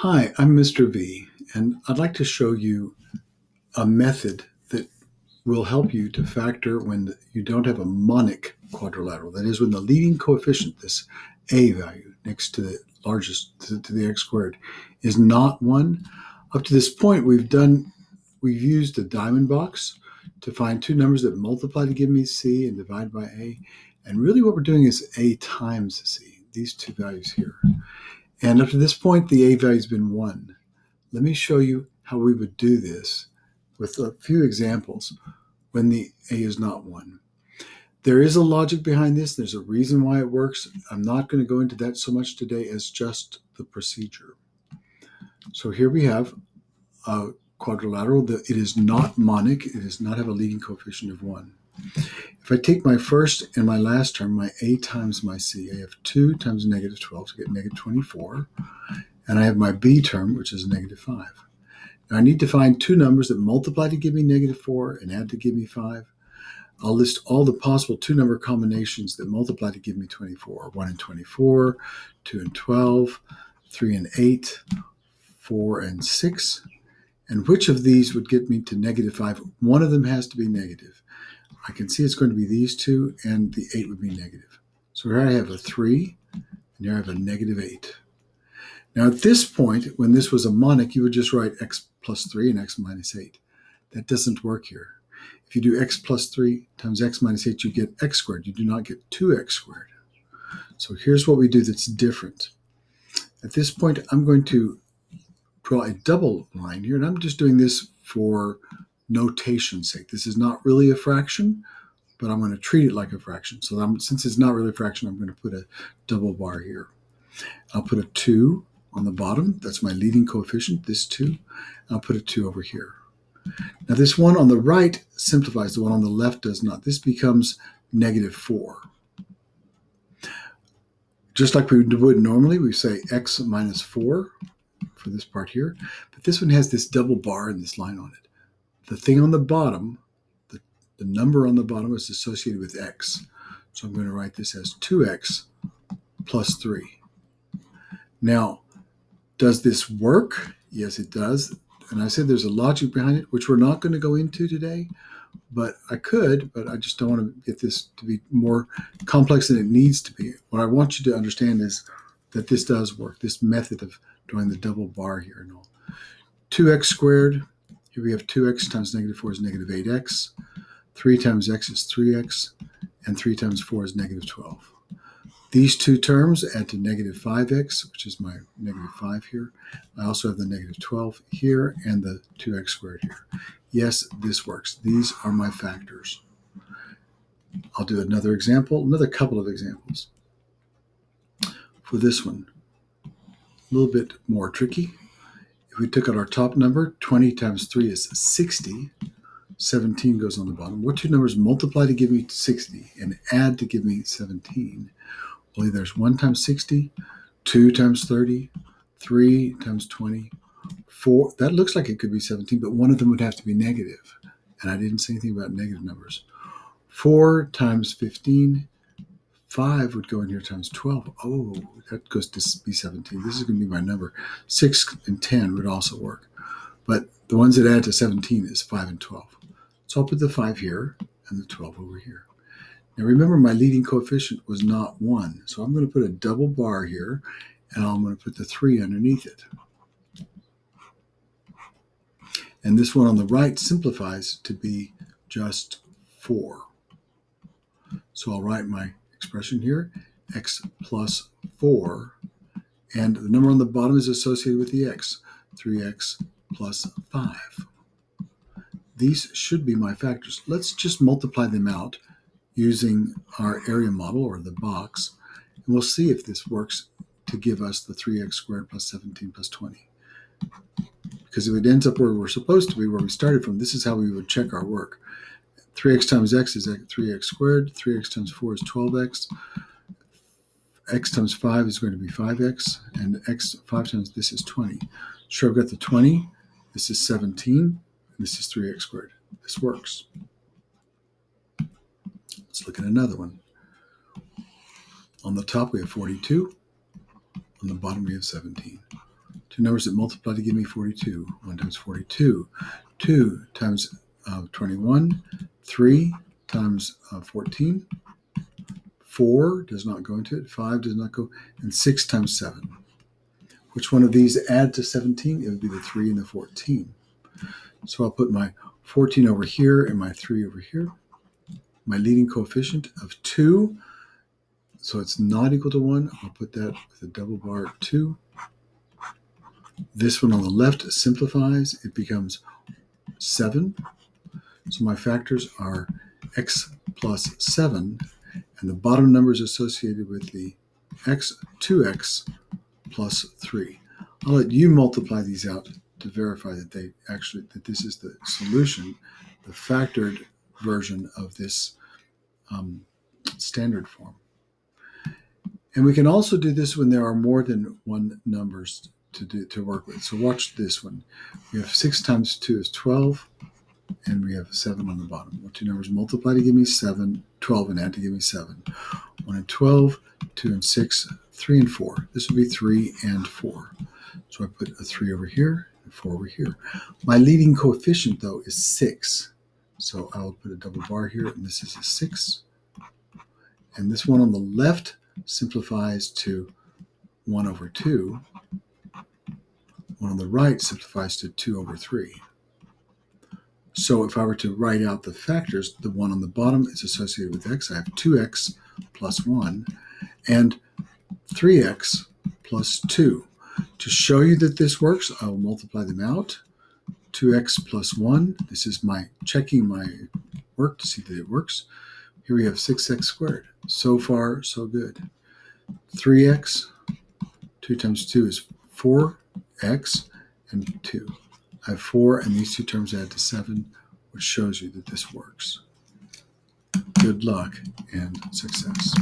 Hi, I'm Mr. V, and I'd like to show you a method that will help you to factor when you don't have a monic quadrilateral. That is, when the leading coefficient, this a value next to the largest, to the x squared, is not 1. Up to this point, we've used the diamond box to find two numbers that multiply to give me c and divide by a. And really what we're doing is a times c, these two values here. And up to this point, the a value has been 1. Let me show you how we would do this with a few examples when the a is not 1. There is a logic behind this. There's a reason why it works. I'm not going to go into that so much today as just the procedure. So here we have a quadrilateral. It is not monic. It does not have a leading coefficient of 1. If I take my first and my last term, my a times my c, I have 2 times negative 12 to get negative 24. And I have my b term, which is negative 5. Now I need to find two numbers that multiply to give me negative 4 and add to give me 5. I'll list all the possible two-number combinations that multiply to give me 24. 1 and 24, 2 and 12, 3 and 8, 4 and 6. And which of these would get me to negative 5? One of them has to be negative. I can see it's going to be these two, and the 8 would be negative. So here I have a 3, and here I have a negative 8. Now at this point, when this was a monic, you would just write x plus 3 and x minus 8. That doesn't work here. If you do x plus 3 times x minus 8, you get x squared. You do not get 2x squared. So here's what we do that's different. At this point, I'm going to draw a double line here, and I'm just doing this for notation's sake. This is not really a fraction, but I'm going to treat it like a fraction. So since it's not really a fraction, I'm going to put a double bar here. I'll put a 2 on the bottom. That's my leading coefficient, this 2. I'll put a 2 over here. Now this one on the right simplifies, the one on the left does not. This becomes negative 4. Just like we would normally, we say x minus 4 for this part here, but this one has this double bar and this line on it. The thing on the bottom, the number on the bottom is associated with x. So I'm going to write this as 2x plus 3. Now, does this work? Yes, it does. And I said there's a logic behind it, which we're not going to go into today, but I could, but I just don't want to get this to be more complex than it needs to be. What I want you to understand is that this does work, this method of drawing the double bar here and all. 2x squared, here we have 2x times negative 4 is negative 8x, 3 times x is 3x, and 3 times 4 is negative 12. These two terms add to negative 5x, which is my negative 5 here. I also have the negative 12 here and the 2x squared here. Yes, this works. These are my factors. I'll do another example, another couple of examples. For this one, a little bit more tricky. If we took out our top number, 20 times 3 is 60. 17 goes on the bottom. What two numbers multiply to give me 60 and add to give me 17? Well, there's 1 times 60, 2 times 30, 3 times 20, 4. That looks like it could be 17, but one of them would have to be negative. And I didn't say anything about negative numbers. 4 times 15, 5 would go in here times 12. Oh, that goes to be 17. This is going to be my number. 6 and 10 would also work. But the ones that add to 17 is 5 and 12. So I'll put the 5 here and the 12 over here. Now remember, my leading coefficient was not 1, so I'm going to put a double bar here, and I'm going to put the 3 underneath it. And this one on the right simplifies to be just 4. So I'll write my expression here, x plus 4, and the number on the bottom is associated with the x, 3x plus 5. These should be my factors. Let's just multiply them out using our area model, or the box, and we'll see if this works to give us the 3x squared plus 17 plus 20. Because if it ends up where we're supposed to be, where we started from, this is how we would check our work. 3x times x is 3x squared, 3x times 4 is 12x, x times 5 is going to be 5x, and x 5 times this is 20. Sure, I've got the 20, this is 17, and this is 3x squared. This works. Let's look at another one. On the top we have 42. On the bottom we have 17. Two numbers that multiply to give me 42. 1 times 42. 2 times 21. 3 times 14. 4 does not go into it. 5 does not go. And 6 times 7. Which one of these add to 17? It would be the 3 and the 14. So I'll put my 14 over here and my 3 over here. My leading coefficient of 2. So it's not equal to 1. I'll put that with a double bar 2. This one on the left simplifies. It becomes 7. So my factors are x plus 7. And the bottom number is associated with the x, 2x plus 3. I'll let you multiply these out to verify that that this is the solution, the factored version of this standard form. And we can also do this when there are more than one numbers to work with. So watch this one. We have 6 times 2 is 12, and we have 7 on the bottom. What two numbers multiply to give me 7, 12 and add to give me 7. 1 and 12, 2 and 6, 3 and 4. This would be 3 and 4. So I put a 3 over here and 4 over here. My leading coefficient, though, is 6. So I'll put a double bar here, and this is a 6. And this one on the left simplifies to 1 over 2. One on the right simplifies to 2 over 3. So if I were to write out the factors, the one on the bottom is associated with x. I have 2x plus 1 and 3x plus 2. To show you that this works, I will multiply them out. 2x plus 1. This is my checking my work to see that it works. Here we have 6x squared. So far, so good. 3x, 2 times 2 is 4x, and 2. I have 4, and these two terms add to 7, which shows you that this works. Good luck and success.